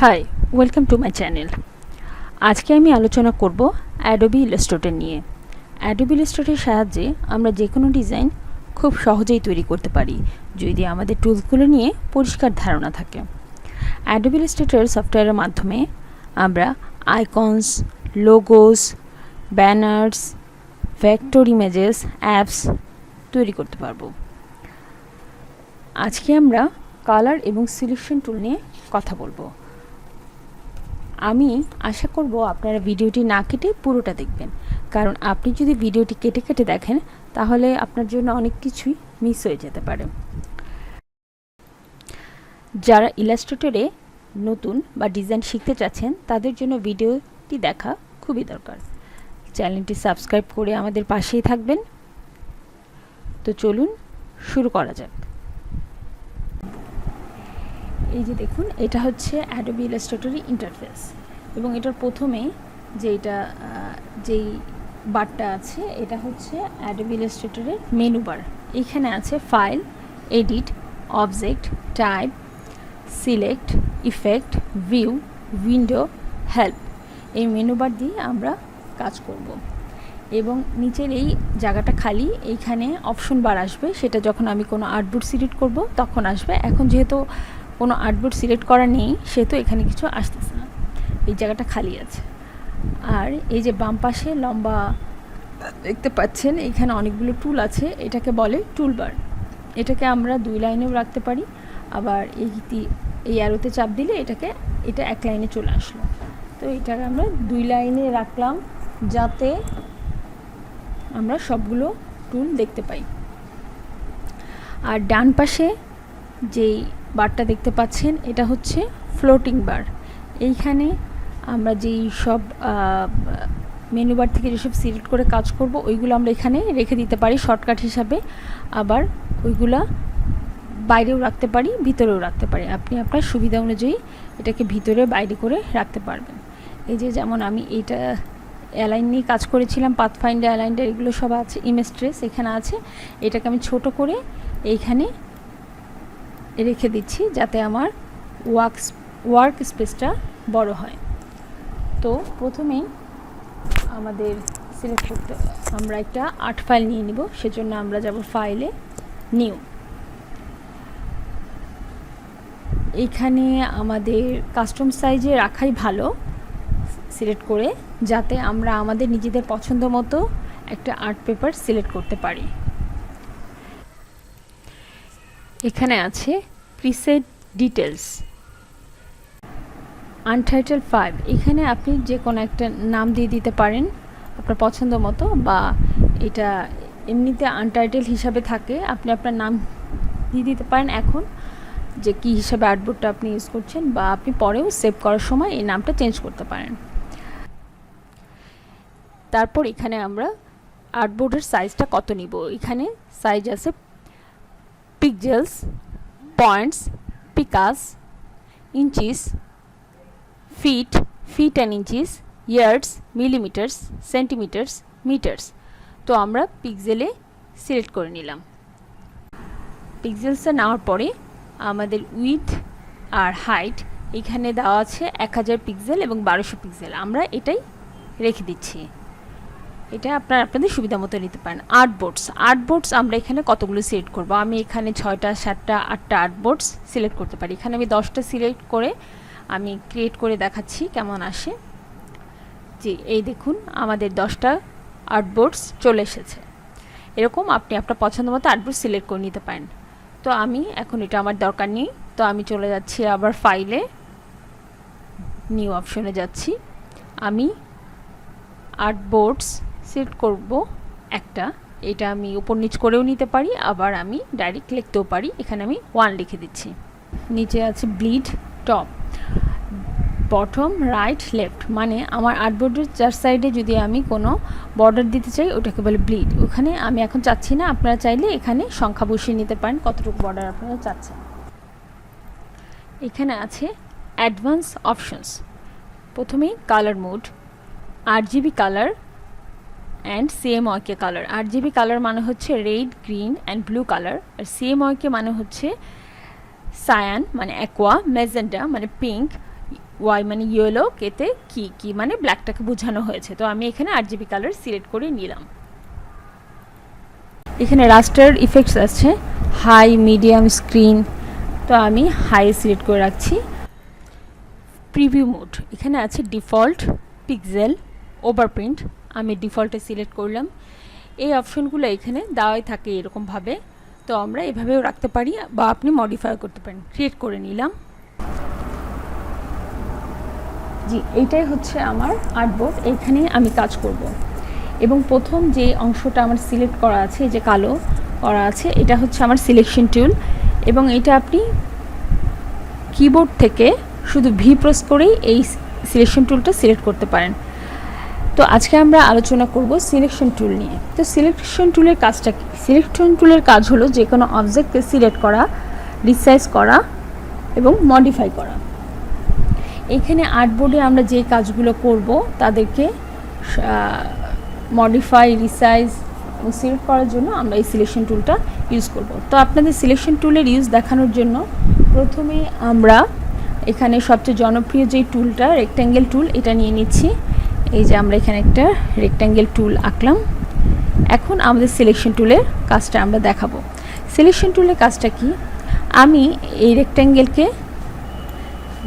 High, welcome to my channel. আজকে আমি আলোচনা করব অ্যাডোবি ইলাস্ট্রেটর নিয়ে। অ্যাডোবি ইলাস্ট্রেটরের সাহায্যে আমরা যে কোনো ডিজাইন খুব সহজেই তৈরি করতে পারি যদি আমাদের টুলসগুলো নিয়ে পরিষ্কার ধারণা থাকে। অ্যাডোবি ইলাস্ট্রেটর সফটওয়্যারের মাধ্যমে আমরা icons, logos, banners, vector images, apps তৈরি করতে পারবো। আজকে আমরা কালার এবং সিলেকশন টুল নিয়ে কথা বলবো। আমি আশা করব আপনারা ভিডিওটি না কেটে পুরোটা দেখবেন, কারণ আপনি যদি ভিডিওটি কেটে কেটে দেখেন তাহলে আপনার জন্য অনেক কিছুই মিস হয়ে যেতে পারে। যারা ইলাস্ট্রেটরে নতুন বা ডিজাইন শিখতে চাচ্ছেন তাদের জন্য ভিডিওটি দেখা খুবই দরকার। চ্যানেলটি সাবস্ক্রাইব করে আমাদের পাশেই থাকবেন। তো চলুন শুরু করা যাক। এই যে দেখুন, এটা হচ্ছে অ্যাডোবি ইলাস্ট্রেটরের ইন্টারফেস এবং এটার প্রথমে যেই বারটা আছে এটা হচ্ছে অ্যাডোবি ইলাস্ট্রেটরের মেনু বার। এখানে আছে file, edit, object, type, select, effect, view, window, help. এই মেনু বার দিয়ে আমরা কাজ করব এবং নিচের এই জায়গাটা খালি, এইখানে অপশন বার আসবে, সেটা যখন আমি কোনো আর্টবোর্ড সিলেক্ট করব তখন আসবে। এখন যেহেতু কোনো আর্টবোর্ড সিলেক্ট করা নেই সেহেতু এখানে কিছু আসতেছে না, এই জায়গাটা খালি আছে। আর এই যে বাম পাশে লম্বা দেখতে পাচ্ছেন, এখানে অনেকগুলো টুল আছে, এটাকে বলে টুলবার। এটাকে আমরা 2 লাইনেও রাখতে পারি, আবার এই অ্যারোতে চাপ দিলে এটা 1 লাইনে চলে আসলো। তো এটাকে আমরা 2 লাইনে রাখলাম যাতে আমরা সবগুলো টুল দেখতে পাই। আর ডান পাশে যেই বারটা দেখতে পাচ্ছেন এটা হচ্ছে ফ্লোটিং বার। এইখানে আমরা যেই সব মেনু বার থেকে যেসব সিলেক্ট করে কাজ করব ওইগুলো আমরা এখানে রেখে দিতে পারি শর্টকাট হিসাবে, আবার ওইগুলা বাইরেও রাখতে পারি, ভিতরেও রাখতে পারি। আপনি আপনার সুবিধা অনুযায়ী এটাকে ভিতরে বাইরে করে রাখতে পারবেন। এই যে যেমন আমি এইটা অ্যালাইন নিয়ে কাজ করেছিলাম, পাথফাইন্ডার, অ্যালাইন্ডার, এগুলো সব আছে, ইমেজ ট্রেস এখানে আছে। এটাকে আমি ছোট করে এইখানে রেখে দিচ্ছি যাতে আমার ওয়ার্ক স্পেসটা বড় হয়। তো প্রথমেই আমাদের সিলেক্ট করতে, আমরা একটা আর্ট ফাইল নিয়ে নিব, সেজন্য আমরা যাব ফাইলে, নিউ। এইখানে আমাদের কাস্টম সাইজে রাখাই ভালো সিলেক্ট করে, যাতে আমরা আমাদের নিজেদের পছন্দ মতো একটা আর্ট পেপার সিলেক্ট করতে পারি। এখানে আছে প্রিসেট ডিটেলস, আনটাইটেল 5। এখানে আপনি যে কোনো একটা নাম দিয়ে দিতে পারেন আপনার পছন্দ মতো, বা এটা এমনিতে আনটাইটেল হিসাবে থাকে, আপনি আপনার নাম দিয়ে দিতে পারেন এখন যে কী হিসাবে আর্টবোর্ডটা আপনি ইউজ করছেন, বা আপনি পরেও সেভ করার সময় এই নামটা চেঞ্জ করতে পারেন। তারপর এখানে আমরা আর্টবোর্ডের সাইজটা কত নিব, এখানে সাইজ আছে pixels, points, picas, inches, feet and inches, yards, millimetres, centimetres, metres. তো আমরা পিক্সেলে সিলেক্ট করে নিলাম। পিক্সেলসে নেওয়ার পরে আমাদের উইথ আর হাইট এখানে দেওয়া আছে 1000 পিক্সেল এবং 1200 পিক্সেল, আমরা এটাই রেখে দিচ্ছি। এটা আপনাদের সুবিধা মতো নিতে পারেন। আর্টবোর্ডস আমরা এখানে কতগুলো সিলেক্ট করব, আমি এখানে 6টা, 7টা, 8টা আর্টবোর্ডস সিলেক্ট করতে পারি। এখানে আমি 10টা সিলেক্ট করে আমি ক্রিয়েট করে দেখাচ্ছি কেমন আসে। জি, এই দেখুন আমাদের 10টা আর্টবোর্ডস চলে এসেছে। এরকম আপনি আপনার পছন্দ মতো আর্টবোর্ড সিলেক্ট করে নিতে পারেন। তো আমি এখন এটা আমার দরকার নেই, তো আমি চলে যাচ্ছি আবার ফাইলে, নিউ অপশনে যাচ্ছি। আমি আর্টবোর্ডস সিলেক্ট করব একটা, এটা আমি উপর নিচ করেও নিতে পারি, আবার আমি ডাইরেক্ট লিখতেও পারি। এখানে আমি 1 লিখে দিচ্ছি। নিচে আছে bleed top, bottom, right, left, মানে আমার আর্টবোর্ডের 4 সাইডে যদি আমি কোনো বর্ডার দিতে চাই ওটাকে বলে ব্লিড। ওখানে আমি এখন চাচ্ছি না, আপনারা চাইলে এখানে সংখ্যা বসিয়ে নিতে পারেন কতটুকু বর্ডার আপনারা চাচ্ছেন। এখানে আছে অ্যাডভান্স অপশনস। প্রথমেই colour mode, RGB colour and CMYK colour. RGB colour মানে হচ্ছে red, green and blue colour, আর CMYK মানে হচ্ছে সায়ান মানে অ্যাকোয়া, ম্যাজেন্টা মানে পিঙ্ক, ওয়াই মানে ইয়েলো, কেতে কি, কি মানে ব্ল্যাকটাকে বোঝানো হয়েছে। তো আমি এখানে RGB কালার সিলেক্ট করে নিলাম। এখানে রাস্টার ইফেক্টস আছে, হাই, মিডিয়াম, স্ক্রিন, তো আমি হাই সিলেক্ট করে রাখছি। প্রিভিউ মোড এখানে আছে ডিফল্ট, পিক্সেল, ওভারপ্রিন্ট, আমি ডিফল্টে সিলেক্ট করলাম। এই অপশনগুলো এখানে দেওয়াই থাকে এরকমভাবে, তো আমরা এভাবেও রাখতে পারি বা আপনি মডিফাই করতে পারেন। ক্রিয়েট করে নিলাম। জি, এইটাই হচ্ছে আমার আর্টবোর্ড, এইখানে আমি কাজ করব। এবং প্রথম যে অংশটা আমার সিলেক্ট করা আছে, যে কালো করা আছে, এটা হচ্ছে আমার সিলেকশন টুল, এবং এটা আপনি কিবোর্ড থেকে শুধু ভি প্রেস করেই এই সিলেকশন টুলটা সিলেক্ট করতে পারেন। তো আজকে আমরা আলোচনা করব সিলেকশন টুল নিয়ে। তো সিলেকশন টুলের কাজটা কি? সিলেকশন টুলের কাজ হলো যে কোনো অবজেক্টকে সিলেক্ট করা, রিসাইজ করা এবং মডিফাই করা। এখানে আর্টবোর্ডে আমরা যে কাজগুলো করব তাদেরকে মডিফাই, রিসাইজ এবং সিলেক্ট করার জন্য আমরা এই সিলেকশন টুলটা ইউজ করব। তো আপনাদের সিলেকশন টুলের ইউজ দেখানোর জন্য প্রথমে আমরা এখানে সবচেয়ে জনপ্রিয় যে টুলটা রেক্ট্যাঙ্গেল টুল, এটা নিয়ে নিচ্ছি। এই যে আমরা এখানে একটা রেক্ট্যাঙ্গেল টুল আঁকলাম। এখন আমাদের সিলেকশন টুলের কাজটা আমরা দেখাবো। সিলেকশন টুলের কাজটা কি? আমি এই রেক্ট্যাঙ্গেলকে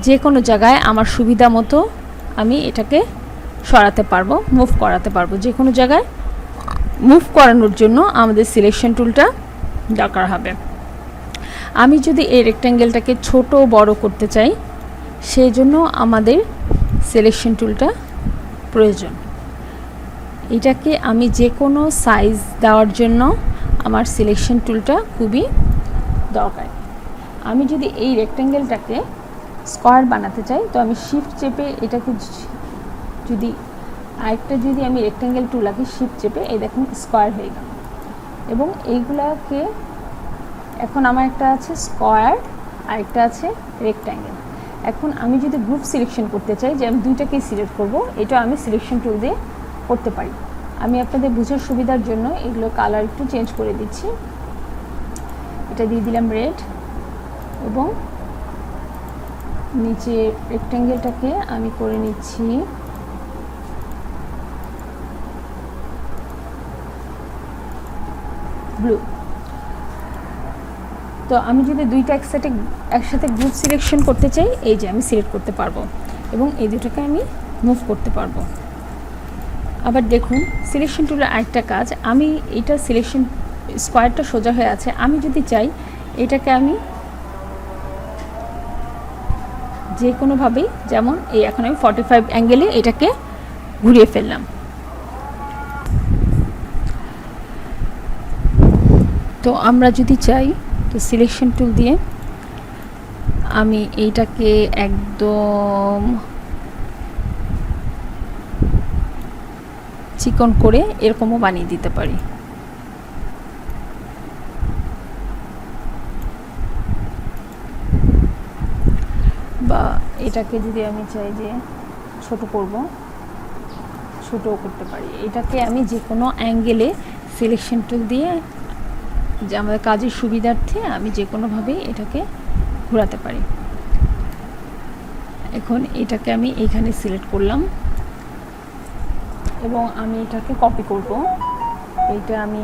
যে কোনো জায়গায় আমার সুবিধা মতো আমি এটাকে সরাতে পারবো, মুভ করাতে পারবো। যে কোনো জায়গায় মুভ করানোর জন্য আমাদের সিলেকশন টুলটা দরকার হবে। আমি যদি এই রেক্ট্যাঙ্গেলটাকে ছোট বড় করতে চাই, সেই জন্য আমাদের সিলেকশন টুলটা প্রয়োজন। এটাকে আমি যে কোনো সাইজ দেওয়ার জন্য আমার সিলেকশন টুলটা খুবই দরকার। আমি যদি এই রেক্ট্যাঙ্গেলটাকে স্কোয়ার বানাতে চাই, তো আমি শিফট চেপে এটাকে যদি যদি আমি রেক্ট্যাঙ্গেল টুল আঁকি, শিফট চেপে এই দেখুন স্কোয়ার হয়ে গেল। এবং এইগুলাকে এখন আমার একটা আছে স্কোয়ার আর একটা আছে রেক্ট্যাঙ্গেল। এখন আমি যদি গ্রুপ সিলেকশন করতে চাই, যে আমি দুইটাকেই সিলেক্ট করব, এটা আমি সিলেকশন টুল দিয়ে করতে পারি। আমি আপনাদের বোঝার সুবিধার জন্য এগুলো কালার একটু চেঞ্জ করে দিচ্ছি। এটা দিয়ে দিলাম রেড, এবং নিচে রেক্ট্যাঙ্গেলটাকে আমি করে নিচ্ছি ব্লু। তো আমি যদি দুইটা একসাথে গ্রুপ সিলেকশন করতে চাই, এই যে আমি সিলেক্ট করতে পারবো, এবং এই দুটোকে আমি মুভ করতে পারবো। আবার দেখুন সিলেকশন টুলের আরেকটা কাজ, আমি এটা সিলেকশন স্কোয়ারটা সোজা হয়ে আছে, আমি যদি চাই এটাকে আমি যে কোনোভাবেই, যেমন এই এখন আমি 45 অ্যাঙ্গেলে এটাকে ঘুরিয়ে ফেললাম। তো আমরা যদি চাই, তো সিলেকশন টুল দিয়ে আমি এইটাকে একদম চিকন করে এরকমও বানিয়ে দিতে পারি। বা এটাকে যদি আমি চাই যে ছোট করব, ছোটও করতে পারি। এটাকে আমি যে কোনো অ্যাঙ্গেলে সিলেকশন টুল দিয়ে, যে আমাদের কাজের সুবিধার্থে আমি যে কোনোভাবেই এটাকে ঘোরাতে পারি। এখন এটাকে আমি এইখানে সিলেক্ট করলাম, এবং আমি এটাকে কপি করব। এইটা আমি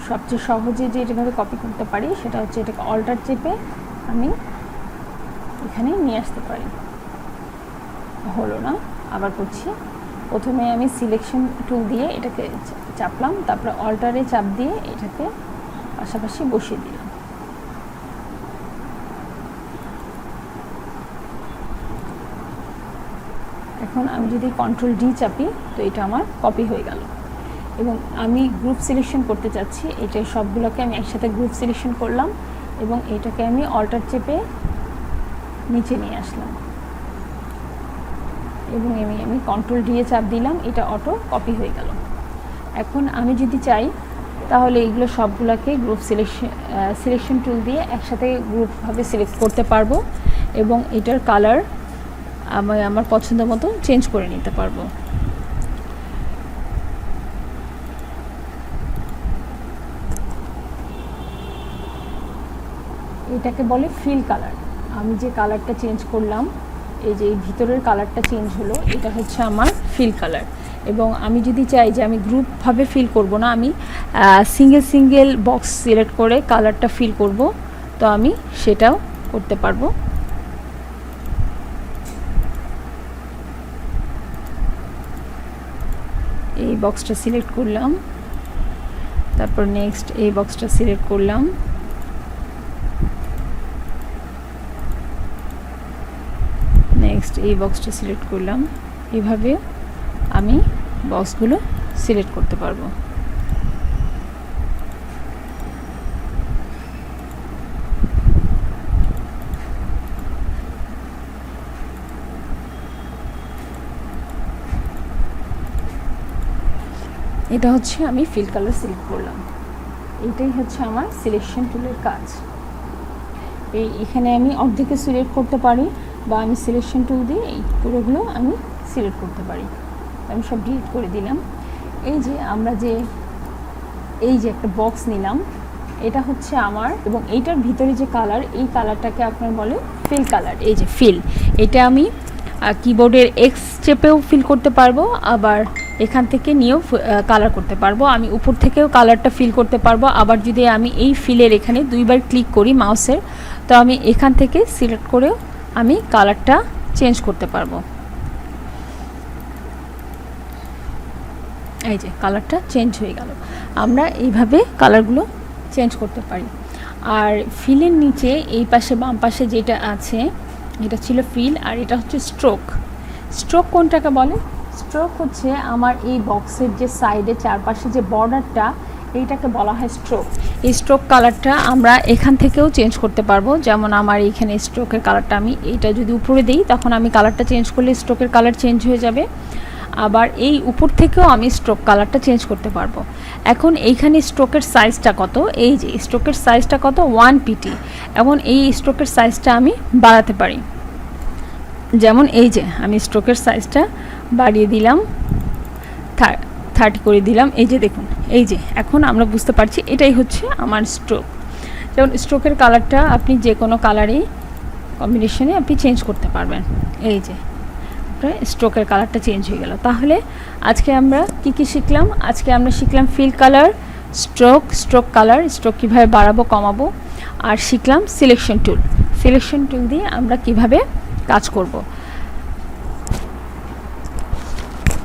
সবচেয়ে সহজে যে যেভাবে কপি করতে পারি সেটা হচ্ছে এটাকে অল্টার চেপে আমি এখানে নিয়ে আসতে পারি। হলো না, আবার করছি। প্রথমে আমি সিলেকশন টুল দিয়ে এটাকে চাপলাম, তারপরে অল্টারে চাপ দিয়ে এটাকে পাশাপাশি বসিয়ে দিলাম। এখন আমি যদি কন্ট্রোল ডি চাপি, তো এটা আমার কপি হয়ে গেল। এবং আমি গ্রুপ সিলেকশন করতে চাচ্ছি, এটা সবগুলোকে আমি একসাথে গ্রুপ সিলেকশন করলাম, এবং এটাকে আমি অল্টার চেপে নিচে নিয়ে আসলাম, এবং আমি কন্ট্রোল দিয়ে চাপ দিলাম, এটা অটো কপি হয়ে গেল। এখন আমি যদি চাই, তাহলে এইগুলো সবগুলোকে গ্রুপ সিলেকশন টুল দিয়ে একসাথে গ্রুপভাবে সিলেক্ট করতে পারবো, এবং এটার কালার আমি আমার পছন্দ মতো চেঞ্জ করে নিতে পারবো। এটাকে বলে ফিল কালার। আমি যে কালারটা চেঞ্জ করলাম, এই যে ভিতরের কালারটা চেঞ্জ হলো, এটা হচ্ছে আমার ফিল কালার। এবং আমি যদি চাই যে আমি গ্রুপভাবে ফিল করব না, আমি সিঙ্গেল বক্স সিলেক্ট করে কালারটা ফিল করব, তো আমি সেটাও করতে পারবো। এই বক্সটা সিলেক্ট করলাম, তারপর নেক্সট এই বক্সটা সিলেক্ট করলাম, নেক্সট এই বক্সটা সিলেক্ট করলাম। এভাবে আমি বক্সগুলো সিলেক্ট করতে পারবো। এটা হচ্ছে আমি ফিল কালার সিলেক্ট করলাম। এইটাই হচ্ছে আমার সিলেকশন টুলের কাজ। এখানে আমি অর্ধেকে সিলেক্ট করতে পারি, বা আমি সিলেকশন টুল দিয়ে এই পুরোগুলো আমি সিলেক্ট করতে পারি। আমি সব ডিলিট করে দিলাম। এই যে আমরা যে এই যে একটা বক্স নিলাম, এটা হচ্ছে আমার, এবং এইটার ভিতরে যে কালার, এই কালারটাকে আপনার বলে ফিল কালার। এই যে ফিল, এটা আমি কিবোর্ডের এক্স চেপেও ফিল করতে পারবো, আবার এখান থেকে নিয়েও কালার করতে পারবো। আমি উপর থেকেও কালারটা ফিল করতে পারবো। আবার যদি আমি এই ফিলের এখানে দুইবার ক্লিক করি মাউসের, তো আমি এখান থেকে সিলেক্ট করেও আমি কালারটা চেঞ্জ করতে পারবো। এই যে কালারটা চেঞ্জ হয়ে গেল। আমরা এইভাবে কালারগুলো চেঞ্জ করতে পারি। আর ফিলের নিচে এই পাশে বাম পাশে যেটা আছে, এটা ছিল ফিল, আর এটা হচ্ছে স্ট্রোক। স্ট্রোক কোনটাকে বলে? স্ট্রোক হচ্ছে আমার এই বক্সের যে সাইডে চারপাশে যে বর্ডারটা, এইটাকে বলা হয় স্ট্রোক। এই স্ট্রোক কালারটা আমরা এখান থেকেও চেঞ্জ করতে পারবো। যেমন আমার এইখানে স্ট্রোকের কালারটা, আমি এইটা যদি উপরে দিই, তখন আমি কালারটা চেঞ্জ করলে স্ট্রোকের কালার চেঞ্জ হয়ে যাবে। আবার এই উপর থেকেও আমি স্ট্রোক কালারটা চেঞ্জ করতে পারবো। এখন এইখানে স্ট্রোকের সাইজটা কত, এই যে স্ট্রোকের সাইজটা কত, 1 pt। এখন এই স্ট্রোকের সাইজটা আমি বাড়াতে পারি। যেমন এই যে আমি স্ট্রোকের সাইজটা বাড়িয়ে দিলাম, 30 করে দিলাম। এই যে দেখুন, এই যে এখন আমরা বুঝতে পারছি এটাই হচ্ছে আমার স্ট্রোক। যেমন স্ট্রোকের কালারটা আপনি যে কোনো কালারেই কম্বিনেশনে আপনি চেঞ্জ করতে পারবেন। এই যে স্ট্রোকের কালারটা চেঞ্জ হয়ে গেল। তাহলে আজকে আমরা কি শিখলাম? আজকে আমরা শিখলাম fill colour, stroke colour, stroke কীভাবে বাড়াবো কমাবো, আর শিখলাম সিলেকশন টুল। সিলেকশন টুল দিয়ে আমরা কিভাবে কাজ করব।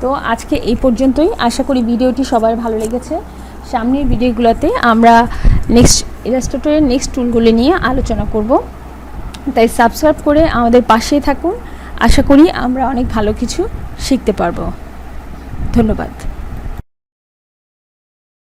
তো আজকে এই পর্যন্তই। আশা করি ভিডিওটি সবার ভালো লেগেছে। সামনের ভিডিওগুলোতে আমরা ইলাস্ট্রেটরের নেক্সট টুলগুলি নিয়ে আলোচনা করব। তাই সাবস্ক্রাইব করে আমাদের পাশেই থাকুন। আশা করি আমরা অনেক ভালো কিছু শিখতে পারবো। ধন্যবাদ।